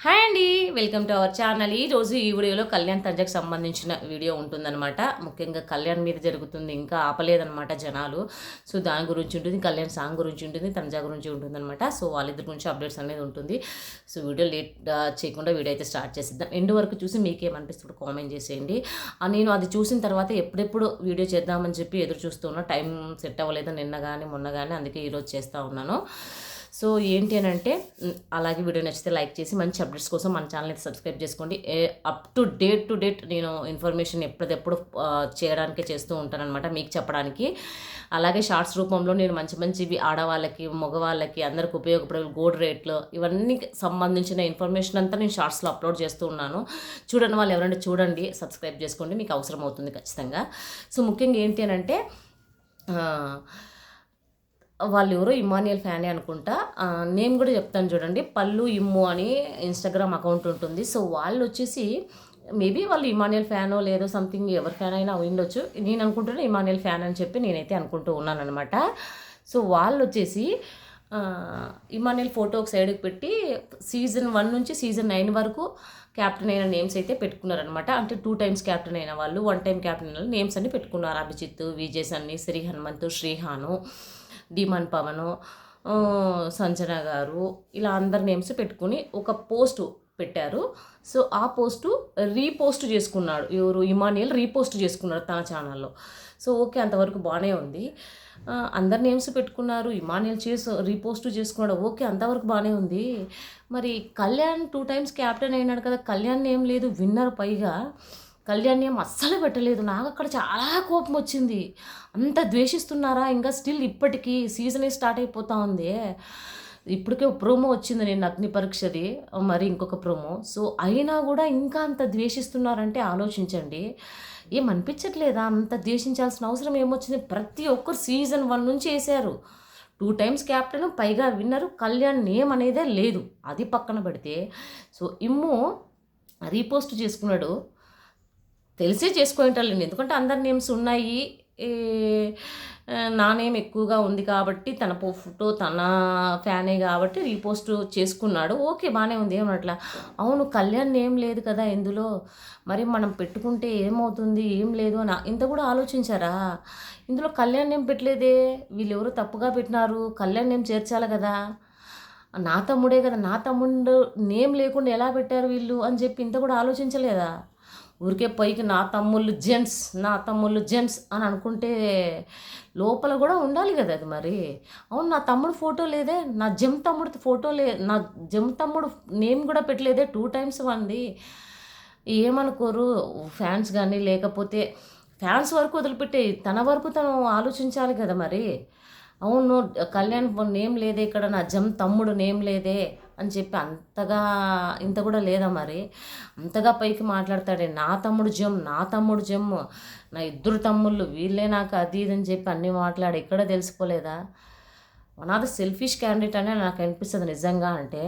Hi అండి, welcome to our channel. ఈరోజు ఈ వీడియోలో కళ్యాణ్ తంజకు సంబంధించిన వీడియో ఉంటుందన్నమాట. ముఖ్యంగా కళ్యాణ్ మీద జరుగుతుంది, ఇంకా ఆపలేదన్నమాట జనాలు. సో దాని గురించి ఉంటుంది, కళ్యాణ్ సాంగ్ గురించి ఉంటుంది, తనుజ గురించి ఉంటుందన్నమాట. సో వాళ్ళిద్దరి గురించి అప్డేట్స్ అనేది ఉంటుంది. సో వీడియో లేట్ చేయకుండా వీడియో అయితే స్టార్ట్ చేసిద్దాం. ఎండ్ వరకు చూసి మీకేమనిపిస్తుంది కామెంట్ చేసేయండి. నేను అది చూసిన తర్వాత ఎప్పుడెప్పుడు వీడియో చేద్దామని చెప్పి ఎదురు చూస్తున్నా. టైం సెట్ అవ్వలేదు నిన్న కానీ మొన్న కానీ, అందుకే ఈరోజు చేస్తూ ఉన్నాను. సో ఏంటి అని అంటే, అలాగే వీడియో నచ్చితే లైక్ చేసి మంచి అప్డేట్స్ కోసం మన ఛానల్ అయితే సబ్స్క్రైబ్ చేసుకోండి. అప్ టు డేట్ నేను ఇన్ఫర్మేషన్ ఎప్పటికెప్పుడు చేయడానికే చేస్తూ ఉంటానన్నమాట, మీకు చెప్పడానికి. అలాగే షార్ట్స్ రూపంలో నేను మంచి మంచివి ఆడవాళ్ళకి మగవాళ్ళకి అందరికి ఉపయోగపడే గోల్డ్ రేట్లు ఇవన్నీ సంబంధించిన ఇన్ఫర్మేషన్ అంతా నేను షార్ట్స్లో అప్లోడ్ చేస్తూ ఉన్నాను. చూడని వాళ్ళు ఎవరైనా చూడండి, సబ్స్క్రైబ్ చేసుకోండి, మీకు అవసరం అవుతుంది ఖచ్చితంగా. సో ముఖ్యంగా ఏంటి అని అంటే, వాళ్ళు ఎవరో ఇమానియల్ ఫ్యానే అనుకుంటా. నేమ్ కూడా చెప్తాను చూడండి, పల్లు ఇమ్ము అని ఇన్స్టాగ్రామ్ అకౌంట్ ఉంటుంది. సో వాళ్ళు వచ్చేసి మేబీ వాళ్ళు ఇమానియల్ ఫ్యానో లేదో సంథింగ్, ఎవరి ఫ్యాన్ అయినా ఉండొచ్చు. నేను అనుకుంటున్నా ఇమానియల్ ఫ్యాన్ అని చెప్పి నేనైతే అనుకుంటూ ఉన్నాను అనమాట. సో వాళ్ళు వచ్చేసి ఇమానియల్ ఫోటో ఒక సైడ్కి పెట్టి సీజన్ 1 నుంచి సీజన్ 9 వరకు క్యాప్టెన్ అయిన నేమ్స్ అయితే పెట్టుకున్నారనమాట. అంటే 2 టైమ్స్ క్యాప్టెన్ అయిన వాళ్ళు, 1 టైం క్యాప్టెన్ అయిన నేమ్స్ అన్ని పెట్టుకున్నారు. అభిజిత్, విజయ్ సన్ని, శ్రీ హనుమంతు, శ్రీహాను, డిమాన్ పవను, సంజన గారు, ఇలా అందరి నేమ్స్ పెట్టుకుని ఒక పోస్టు పెట్టారు. సో ఆ పోస్టు రీపోస్ట్ చేసుకున్నాడు ఎవరు, ఇమానియల్ రీపోస్ట్ చేసుకున్నాడు తన ఛానల్లో. సో ఓకే, అంతవరకు బాగానే ఉంది. అందరి నేమ్స్ పెట్టుకున్నారు, ఇమానియల్ రీపోస్ట్ చేసుకున్నాడు, ఓకే అంతవరకు బాగానే ఉంది. మరి కళ్యాణ్ 2 టైమ్స్ క్యాప్టెన్ అయినాడు కదా, కళ్యాణ్ ఏం లేదు విన్నర్, పైగా కళ్యాణ్ ఏం అస్సలు పెట్టలేదు. నాకు అక్కడ చాలా కోపం వచ్చింది. అంత ద్వేషిస్తున్నారా ఇంకా స్టిల్? ఇప్పటికీ సీజనే స్టార్ట్ అయిపోతూ ఉంది. ఇప్పటికే ప్రోమో వచ్చింది నేను అగ్ని పరీక్షది, మరి ఇంకొక ప్రోమో. సో అయినా కూడా ఇంకా అంత ద్వేషిస్తున్నారంటే ఆలోచించండి. ఏమనిపించట్లేదా? అంత ద్వేషించాల్సిన అవసరం ఏమొచ్చింది? ప్రతి ఒక్కరు సీజన్ 1 నుంచి వేశారు. 2 టైమ్స్ క్యాప్టెన్, పైగా విన్నరు. కళ్యాణ్ నేమ్ అనేదే లేదు. అది పక్కన పెడితే, సో ఇమ్ము రీపోస్ట్ చేసుకున్నాడు. తెలిసే చేసుకుంటారులేండి, ఎందుకంటే అందరి నేమ్స్ ఉన్నాయి. నా నేమ్ ఎక్కువగా ఉంది కాబట్టి, తన ఫోటో తన ఫ్యానే కాబట్టి రీపోస్ట్ చేసుకున్నాడు. ఓకే బాగానే ఉంది, ఏమన్నట్లా. అవును, కళ్యాణ్ నేమ్ లేదు కదా ఇందులో, మరి మనం పెట్టుకుంటే ఏమవుతుంది, ఏం లేదు అని ఇంత కూడా ఆలోచించారా? ఇందులో కళ్యాణ్ నేమ్ పెట్టలేదే, వీళ్ళు ఎవరు తప్పుగా పెట్టినారు, కళ్యాణ్ నేమ్ చేర్చాలి కదా. నా తమ్ముడే కదా, నా తమ్ముడు నేమ్ లేకుండా ఎలా పెట్టారు వీళ్ళు అని చెప్పి ఇంత కూడా ఆలోచించలేదా? ఊరికే పైకి నా తమ్ముళ్ళు జెంట్స్ అని అనుకుంటే లోపల కూడా ఉండాలి కదా అది. మరి అవును, నా తమ్ముడు ఫోటో లేదే, నా తమ్ముడు ఫోటో నా తమ్ముడు నేమ్ కూడా పెట్టలేదే, 2 టైమ్స్ వంది. ఏమనుకోరు ఫ్యాన్స్ కానీ, లేకపోతే ఫ్యాన్స్ వరకు వదిలిపెట్టే తన వరకు తను ఆలోచించాలి కదా మరి. అవును, కళ్యాణ్ నేమ్ లేదే ఇక్కడ, నా తమ్ముడు నేమ్ లేదే అని చెప్పి అంతగా ఇంత కూడా లేదా మరి? అంతగా పైకి మాట్లాడతాడే, నా తమ్ముడు జమ్, నా ఇద్దరు తమ్ముళ్ళు వీళ్ళే నాకు అది ఇది అని చెప్పి అన్నీ మాట్లాడి ఎక్కడ తెలిసిపోలేదా? One of the selfish candidate అనే నాకు అనిపిస్తుంది నిజంగా. అంటే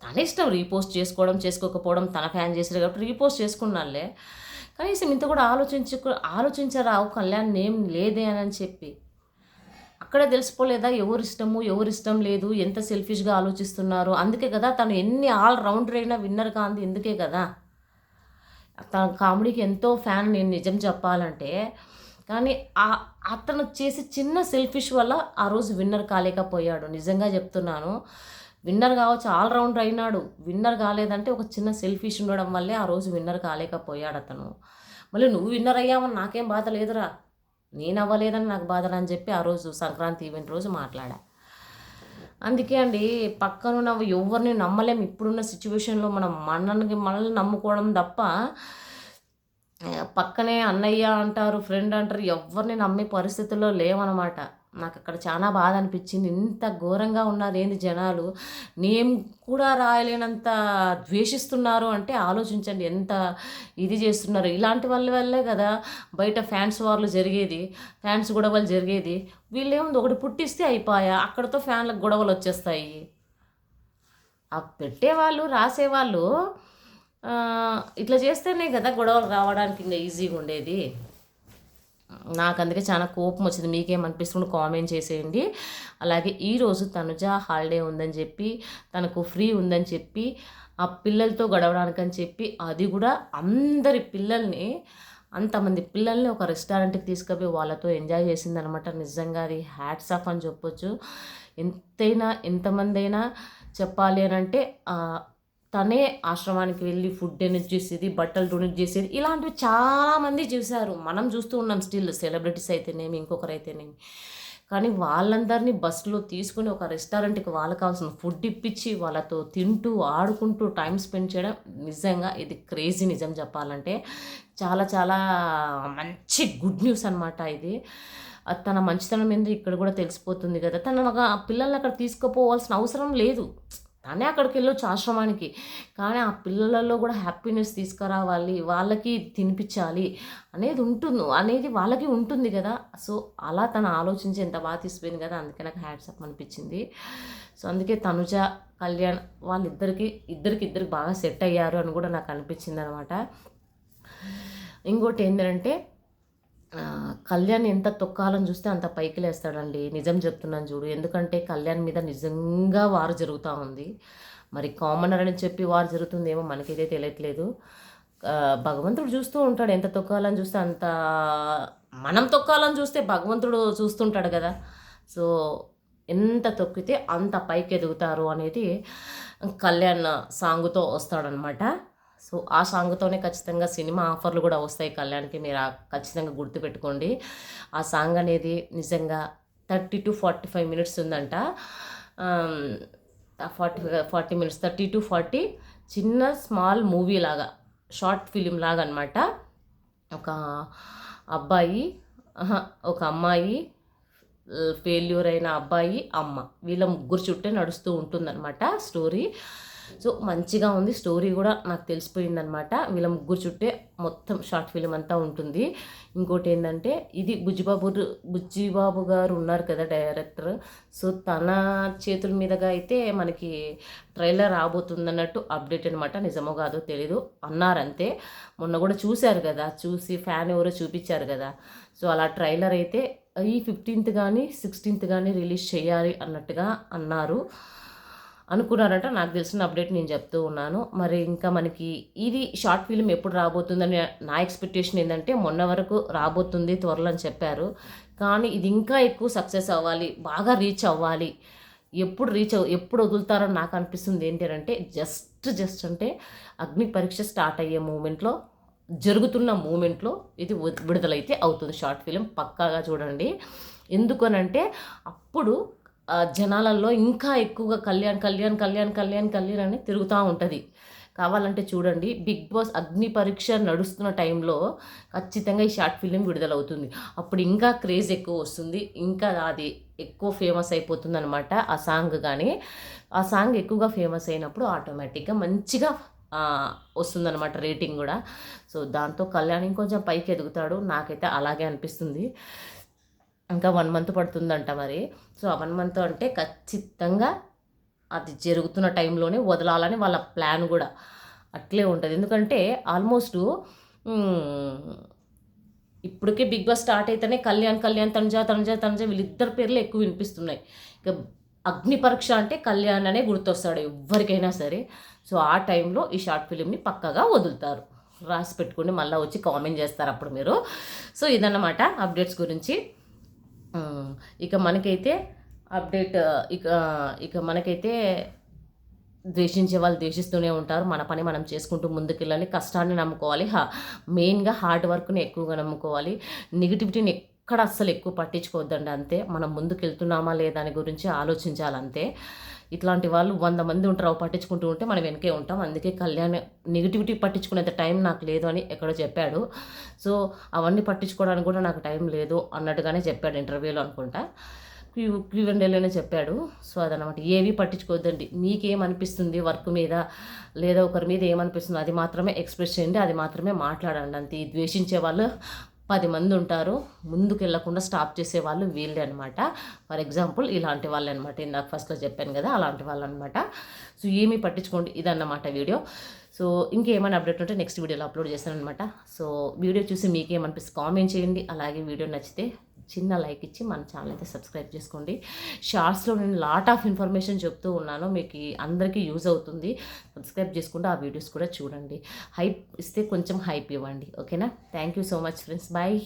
తన ఇష్టం రీపోస్ట్ చేసుకోవడం చేసుకోకపోవడం, తన ఫ్యాన్ చేసారు కాబట్టి రీపోస్ట్ చేసుకున్నాళ్ళే. కనీసం ఇంత కూడా ఆలోచించరావు కళ్యాణ్ నేమ్ లేదే అని చెప్పి. అక్కడే తెలిసిపోలేదా ఎవరు ఇష్టము ఎవరు ఇష్టం లేదు, ఎంత సెల్ఫిష్గా ఆలోచిస్తున్నారు. అందుకే కదా తను ఎన్ని ఆల్ రౌండర్ అయినా విన్నర్ కాంది, ఎందుకే కదా. తన కామెడీకి ఎంతో ఫ్యాన్ నేను నిజం చెప్పాలంటే. కానీ అతను చేసి చిన్న సెల్ఫిష్ వల్ల ఆ రోజు విన్నర్ కాలేకపోయాడు. నిజంగా చెప్తున్నాను, విన్నర్ కావచ్చు, ఆల్ రౌండర్ అయినాడు, విన్నర్ కాలేదంటే ఒక చిన్న సెల్ఫిష్ ఉండడం వల్లే ఆ రోజు విన్నర్ కాలేకపోయాడు అతను. మళ్ళీ నువ్వు విన్నర్ అయ్యావని నాకేం బాధ లేదురా, నేను అవ్వలేదని నాకు బాధలు అని చెప్పి ఆ రోజు సంక్రాంతి ఈవెంట్ రోజు మాట్లాడా. అందుకే అండి, పక్కనున్న ఎవరిని నమ్మలేం. ఇప్పుడున్న సిచ్యువేషన్లో మనం మనల్ని నమ్ముకోవడం తప్ప, పక్కనే అన్నయ్య అంటారు, ఫ్రెండ్ అంటారు, ఎవరిని నమ్మే పరిస్థితుల్లో లేవన్నమాట. నాకు అక్కడ చాలా బాధ అనిపించింది. ఇంత ఘోరంగా ఉన్నారు ఏంది జనాలు, నేమ్ కూడా రాయలేనంత ద్వేషిస్తున్నారు అంటే ఆలోచించండి ఎంత ఇది చేస్తున్నారు. ఇలాంటి వాళ్ళ వల్లే కదా బయట ఫ్యాన్స్ వార్లు జరిగేది, ఫ్యాన్స్ గొడవలు జరిగేది. వీళ్ళేముంది, ఒకటి పుట్టిస్తే అయిపోయా, అక్కడితో ఫ్యాన్లకు గొడవలు వచ్చేస్తాయి. ఆ పెట్టేవాళ్ళు రాసేవాళ్ళు ఇట్లా చేస్తేనే కదా గొడవలు రావడానికి ఇంకా ఈజీగా ఉండేది. నాకు అందుకే చాలా కోపం వచ్చింది. మీకేమనిపిస్తుందో కామెంట్ చేసేయండి. అలాగే ఈరోజు తనుజ హాలిడే ఉందని చెప్పి, తనకు ఫ్రీ ఉందని చెప్పి, ఆ పిల్లలతో గడవడానికని చెప్పి, అది కూడా అందరి పిల్లల్ని, అంతమంది పిల్లల్ని ఒక రెస్టారెంట్కి తీసుకుపోయి వాళ్ళతో ఎంజాయ్ చేసిందనమాట. నిజంగా అది హ్యాట్స్ ఆఫ్ అని చెప్పొచ్చు. ఎంతమంది అయినా చెప్పాలి అని అంటే తనే ఆశ్రమానికి వెళ్ళి ఫుడ్ డొనేట్ చేసేది, బట్టలు డొనేట్ చేసేది, ఇలాంటివి చాలామంది చూశారు. మనం చూస్తూ ఉన్నాం స్టిల్, సెలబ్రిటీస్ అయితేనేమి, ఇంకొకరైతేనేమి. కానీ వాళ్ళందరినీ బస్సులో తీసుకుని ఒక రెస్టారెంట్కి వాళ్ళకి కావాల్సిన ఫుడ్ ఇప్పించి వాళ్ళతో తింటూ ఆడుకుంటూ టైం స్పెండ్ చేయడం నిజంగా ఇది క్రేజీ. నిజం చెప్పాలంటే చాలా చాలా మంచి గుడ్ న్యూస్ అనమాట ఇది. తన మంచితనం ఏందో ఇక్కడ కూడా తెలిసిపోతుంది కదా. తన పిల్లల్ని అక్కడ తీసుకుపోవాల్సిన అవసరం లేదు, తనే అక్కడికి వెళ్ళొచ్చు ఆశ్రమానికి. కానీ ఆ పిల్లలలో కూడా హ్యాపీనెస్ తీసుకురావాలి, వాళ్ళకి తినిపించాలి అనేది వాళ్ళకి ఉంటుంది కదా. సో అలా తను ఆలోచించి ఎంత బాగా తీసిపోయింది కదా. అందుకే నాకు హ్యాట్స్ అప్ అనిపించింది. సో అందుకే తనుజ, కళ్యాణ్ ఇద్దరికి బాగా సెట్ అయ్యారు అని కూడా నాకు అనిపించింది అనమాట. ఇంకోటి ఏంటంటే కళ్యాణ్ ఎంత తొక్కాలని చూస్తే అంత పైకి లేస్తాడండి. నిజం చెప్తున్నాను చూడు. ఎందుకంటే కళ్యాణ్ మీద నిజంగా వారు జరుగుతూ ఉంది. మరి కామనర్ అని చెప్పి వారు జరుగుతుందేమో మనకైతే తెలియట్లేదు. భగవంతుడు చూస్తూ ఉంటాడు. ఎంత తొక్కాలని చూస్తే అంత, మనం తొక్కాలని చూస్తే భగవంతుడు చూస్తుంటాడు కదా. సో ఎంత తొక్కితే అంత పైకి ఎదుగుతారు అనేది కళ్యాణ్ సాంగుతో వస్తాడనమాట. సో ఆ సాంగ్తోనే ఖచ్చితంగా సినిమా ఆఫర్లు కూడా వస్తాయి కళ్యాణ్కి. మీరు ఖచ్చితంగా గుర్తుపెట్టుకోండి. ఆ సాంగ్ అనేది నిజంగా 30 to 45 మినిట్స్ ఉందంట. 40 మినిట్స్, 30 to 40, చిన్న స్మాల్ మూవీ లాగా, షార్ట్ ఫిలిం లాగా అనమాట. ఒక అబ్బాయి, ఒక అమ్మాయి, ఫెయిల్యూర్ అయిన అబ్బాయి, అమ్మ, వీళ్ళ ముగ్గురు చుట్టే నడుస్తూ ఉంటుందన్నమాట స్టోరీ. సో మంచిగా ఉంది స్టోరీ కూడా, నాకు తెలిసిపోయిందనమాట. వీళ్ళ ముగ్గురు చుట్టే మొత్తం షార్ట్ ఫిలిం అంతా ఉంటుంది. ఇంకోటి ఏంటంటే ఇది బుజ్జిబాబు గారు ఉన్నారు కదా డైరెక్టర్. సో తన చేతుల మీదుగా అయితే మనకి ట్రైలర్ రాబోతుందన్నట్టు అప్డేట్ అనమాట. నిజమో కాదో తెలీదు, అన్నారంతే. మొన్న కూడా చూశారు కదా, చూసి ఫ్యాన్ ఎవరో చూపించారు కదా. సో అలా ట్రైలర్ అయితే ఈ 15th కానీ 16th కానీ రిలీజ్ చేయాలి అన్నట్టుగా అనుకున్నారంట. నాకు తెలిసిన అప్డేట్ నేను చెప్తూ ఉన్నాను. మరి ఇంకా మనకి ఇది షార్ట్ ఫిల్మ్ ఎప్పుడు రాబోతుందని నా ఎక్స్పెక్టేషన్ ఏంటంటే, మొన్న వరకు రాబోతుంది త్వరలో అని చెప్పారు. కానీ ఇది ఇంకా ఎక్కువ సక్సెస్ అవ్వాలి, బాగా రీచ్ అవ్వాలి. ఎప్పుడు వదులుతారో నాకు అనిపిస్తుంది. ఏంటంటే జస్ట్ అంటే అగ్ని పరీక్ష స్టార్ట్ అయ్యే జరుగుతున్న మూమెంట్లో ఇది విడుదలైతే అవుతుంది షార్ట్ ఫిలిం. పక్కాగా చూడండి. ఎందుకనంటే అప్పుడు జనాలలో ఇంకా ఎక్కువగా కళ్యాణ్ అని తిరుగుతూ ఉంటుంది. కావాలంటే చూడండి, బిగ్ బాస్ అగ్ని పరీక్ష నడుస్తున్న టైంలో ఖచ్చితంగా ఈ షార్ట్ ఫిలిం విడుదలవుతుంది. అప్పుడు ఇంకా క్రేజ్ ఎక్కువ వస్తుంది, ఇంకా అది ఎక్కువ ఫేమస్ అయిపోతుంది అనమాట. ఆ సాంగ్ ఎక్కువగా ఫేమస్ అయినప్పుడు ఆటోమేటిక్గా మంచిగా వస్తుందన్నమాట రేటింగ్ కూడా. సో దాంతో కళ్యాణ్ ఇంకొంచెం పైకి ఎదుగుతాడు, నాకైతే అలాగే అనిపిస్తుంది. ఇంకా 1 month పడుతుందంట మరి. సో ఆ 1 month అంటే ఖచ్చితంగా అది జరుగుతున్న టైంలోనే వదలాలని వాళ్ళ ప్లాన్ కూడా అట్లే ఉంటుంది. ఎందుకంటే ఆల్మోస్ట్ ఇప్పటికే బిగ్ బాస్ స్టార్ట్ అయితేనే కళ్యాణ్ తనుజ వీళ్ళిద్దరు పేర్లు ఎక్కువ వినిపిస్తున్నాయి. ఇక అగ్ని పరీక్ష అంటే కళ్యాణ్ అనే గుర్తొస్తాడు ఎవరికైనా సరే. సో ఆ టైంలో ఈ షార్ట్ ఫిలింని పక్కగా వదులుతారు. రాసి పెట్టుకుని మళ్ళీ వచ్చి కామెంట్ చేస్తారు అప్పుడు మీరు. సో ఇదన్నమాట అప్డేట్స్ గురించి. ఇక మనకైతే అప్డేట్, ఇక మనకైతే ద్వేషించే వాళ్ళు ద్వేషిస్తూనే ఉంటారు. మన పని మనం చేసుకుంటూ ముందుకెళ్ళాలి, కష్టాన్ని నమ్ముకోవాలి, మెయిన్గా హార్డ్ వర్క్ని ఎక్కువగా నమ్ముకోవాలి. నెగిటివిటీని ఎక్కడ అస్సలు ఎక్కువ పట్టించుకోవద్దండి. అంతే, మనం ముందుకు వెళ్తున్నామా లేదా అని గురించి ఆలోచించాలంతే. ఇట్లాంటి వాళ్ళు 100 మంది ఉంటారు, పట్టించుకుంటూ ఉంటే మనం వెనకే ఉంటాం. అందుకే కళ్యాణ్ నెగిటివిటీ పట్టించుకునేంత టైం నాకు లేదు అని ఎక్కడో చెప్పాడు. సో అవన్నీ పట్టించుకోవడానికి కూడా నాకు టైం లేదు అన్నట్టుగానే చెప్పాడు ఇంటర్వ్యూలో అనుకుంటా, Q&Aలోనే చెప్పాడు. సో అదనమాట, ఏవి పట్టించుకోవద్దండి. మీకేమనిపిస్తుంది వర్క్ మీద లేదా ఒకరి మీద ఏమనిపిస్తుందో అది మాత్రమే ఎక్స్ప్రెస్ చేయండి, అది మాత్రమే మాట్లాడండి అంతే. ద్వేషించే వాళ్ళు 10 మంది ఉంటారు, ముందుకు వెళ్ళకుండా స్టాప్ చేసే వాళ్ళు వీళ్ళే అనమాట. ఫర్ ఎగ్జాంపుల్ ఇలాంటి వాళ్ళు అనమాట, ఇందాక ఫస్ట్లో చెప్పాను కదా అలాంటి వాళ్ళు అనమాట. సో ఏమీ పట్టించుకోండి, ఇదన్నమాట వీడియో. సో ఇంకేమైనా అప్డేట్ ఉంటే నెక్స్ట్ వీడియోలో అప్లోడ్ చేస్తాను అనమాట. సో వీడియో చూసి మీకేమనిపిస్తుంది కామెంట్ చేయండి. అలాగే వీడియో నచ్చితే చిన్న లైక్ ఇచ్చి మన ఛానల్ అయితే సబ్స్క్రైబ్ చేసుకోండి. షార్ట్స్లో నేను లాట్ ఆఫ్ ఇన్ఫర్మేషన్ చెప్తూ ఉన్నాను, మీకు అందరికీ యూజ్ అవుతుంది. సబ్స్క్రైబ్ చేసుకుంటే ఆ వీడియోస్ కూడా చూడండి. హైప్ ఇస్తే కొంచెం హైప్ ఇవ్వండి, ఓకేనా? Thank you so much friends, bye.